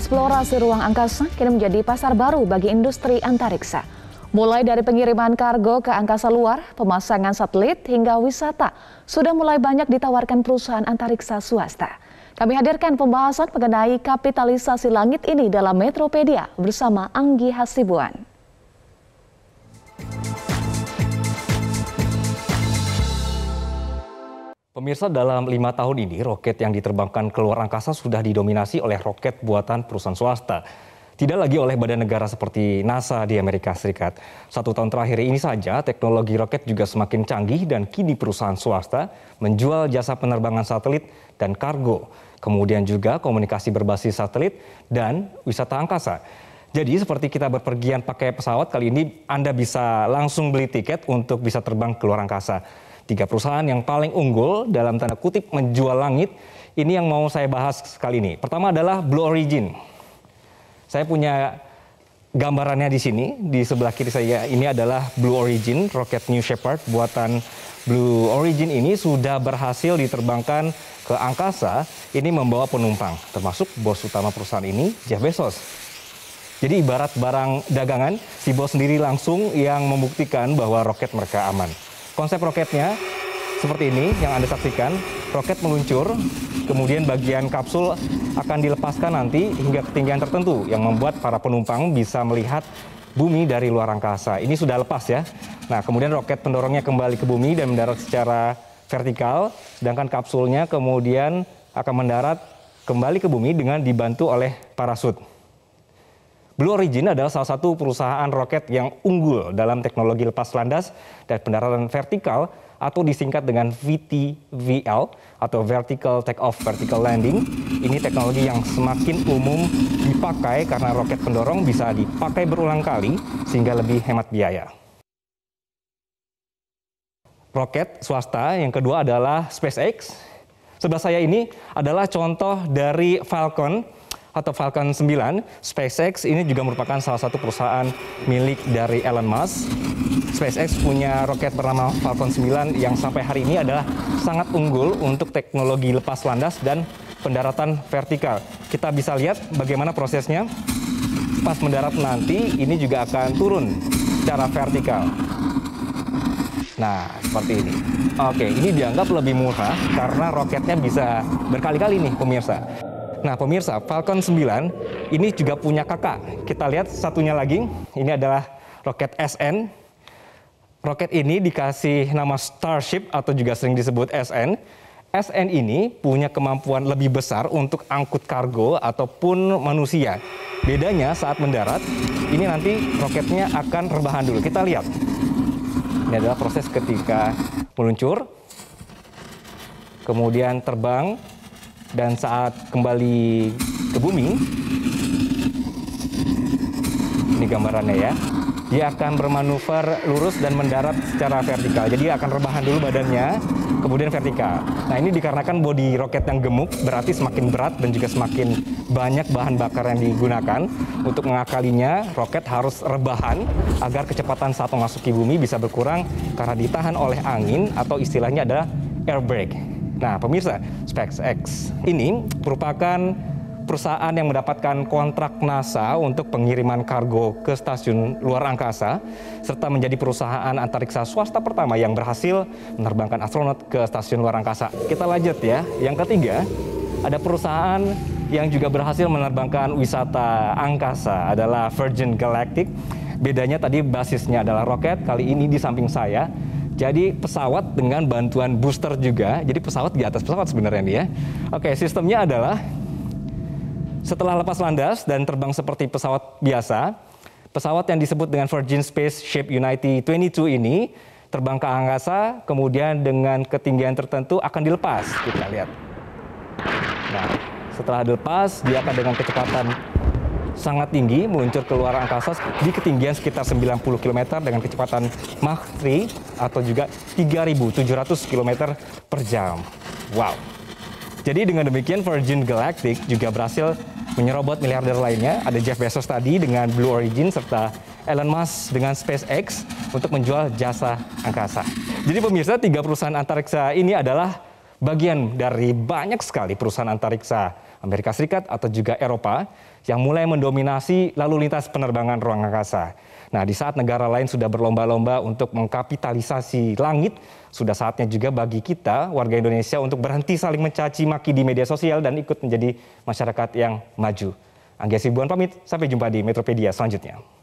eksplorasi ruang angkasa kini menjadi pasar baru bagi industri antariksa. Mulai dari pengiriman kargo ke angkasa luar, pemasangan satelit hingga wisata sudah mulai banyak ditawarkan perusahaan antariksa swasta. Kami hadirkan pembahasan mengenai kapitalisasi langit ini dalam Metropedia bersama Anggi Hasibuan. Pemirsa, dalam 5 tahun ini, roket yang diterbangkan ke luar angkasa sudah didominasi oleh roket buatan perusahaan swasta. Tidak lagi oleh badan negara seperti NASA di Amerika Serikat. 1 tahun terakhir ini saja, teknologi roket juga semakin canggih dan kini perusahaan swasta menjual jasa penerbangan satelit dan kargo. Kemudian juga komunikasi berbasis satelit dan wisata angkasa. Jadi seperti kita berpergian pakai pesawat, kali ini Anda bisa langsung beli tiket untuk bisa terbang ke luar angkasa. 3 perusahaan yang paling unggul dalam tanda kutip menjual langit, ini yang mau saya bahas kali ini. Pertama adalah Blue Origin. Saya punya gambarannya di sini, di sebelah kiri saya ini adalah Blue Origin, roket New Shepard buatan Blue Origin ini sudah berhasil diterbangkan ke angkasa, ini membawa penumpang, termasuk bos utama perusahaan ini, Jeff Bezos. Jadi ibarat barang dagangan, si bos sendiri langsung yang membuktikan bahwa roket mereka aman. Konsep roketnya seperti ini yang Anda saksikan, roket meluncur, kemudian bagian kapsul akan dilepaskan nanti hingga ketinggian tertentu yang membuat para penumpang bisa melihat bumi dari luar angkasa. Ini sudah lepas ya. Nah, kemudian roket pendorongnya kembali ke bumi dan mendarat secara vertikal, sedangkan kapsulnya kemudian akan mendarat kembali ke bumi dengan dibantu oleh parasut. Blue Origin adalah salah satu perusahaan roket yang unggul dalam teknologi lepas landas dan pendaratan vertikal atau disingkat dengan VTVL atau Vertical Take-Off Vertical Landing. Ini teknologi yang semakin umum dipakai karena roket pendorong bisa dipakai berulang kali sehingga lebih hemat biaya. Roket swasta yang kedua adalah SpaceX. Sebelah saya ini adalah contoh dari Falcon atau Falcon 9. SpaceX ini juga merupakan salah satu perusahaan milik dari Elon Musk. SpaceX punya roket bernama Falcon 9 yang sampai hari ini adalah sangat unggul untuk teknologi lepas landas dan pendaratan vertikal. Kita bisa lihat bagaimana prosesnya. Pas mendarat nanti ini juga akan turun secara vertikal. Nah, seperti ini. Oke, ini dianggap lebih murah karena roketnya bisa berkali-kali nih pemirsa. Nah pemirsa, Falcon 9 ini juga punya kakak. Kita lihat satunya lagi, ini adalah roket SN. Roket ini dikasih nama Starship atau juga sering disebut SN. SN ini punya kemampuan lebih besar untuk angkut kargo ataupun manusia. Bedanya saat mendarat, ini nanti roketnya akan rebahan dulu. Kita lihat. Ini adalah proses ketika meluncur, kemudian terbang, dan saat kembali ke bumi, ini gambarannya ya, dia akan bermanuver lurus dan mendarat secara vertikal. Jadi akan rebahan dulu badannya, kemudian vertikal. Nah ini dikarenakan bodi roket yang gemuk, berarti semakin berat dan juga semakin banyak bahan bakar yang digunakan. Untuk mengakalinya, roket harus rebahan agar kecepatan saat memasuki bumi bisa berkurang karena ditahan oleh angin atau istilahnya adalah air brake. Nah pemirsa, SpaceX ini merupakan perusahaan yang mendapatkan kontrak NASA untuk pengiriman kargo ke stasiun luar angkasa, serta menjadi perusahaan antariksa swasta pertama yang berhasil menerbangkan astronot ke stasiun luar angkasa. Kita lanjut ya, yang ketiga ada perusahaan yang juga berhasil menerbangkan wisata angkasa adalah Virgin Galactic. Bedanya tadi basisnya adalah roket, kali ini di samping saya jadi pesawat dengan bantuan booster juga. Jadi pesawat di atas pesawat sebenarnya nih ya. Oke, sistemnya adalah setelah lepas landas dan terbang seperti pesawat biasa, pesawat yang disebut dengan Virgin Spaceship Unity 22 ini terbang ke angkasa, kemudian dengan ketinggian tertentu akan dilepas. Kita lihat. Nah, setelah dilepas, dia akan dengan kecepatan sangat tinggi meluncur ke luar angkasa di ketinggian sekitar 90 km dengan kecepatan Mach 3 atau juga 3.700 km per jam. Wow. Jadi dengan demikian Virgin Galactic juga berhasil menyerobot miliarder lainnya. Ada Jeff Bezos tadi dengan Blue Origin serta Elon Musk dengan SpaceX untuk menjual jasa angkasa. Jadi pemirsa, 3 perusahaan antariksa ini adalah bagian dari banyak sekali perusahaan antariksa Amerika Serikat atau juga Eropa yang mulai mendominasi lalu lintas penerbangan ruang angkasa. Nah, di saat negara lain sudah berlomba-lomba untuk mengkapitalisasi langit, sudah saatnya juga bagi kita, warga Indonesia, untuk berhenti saling mencaci maki di media sosial dan ikut menjadi masyarakat yang maju. Anggia Sibuan pamit, sampai jumpa di Metropedia selanjutnya.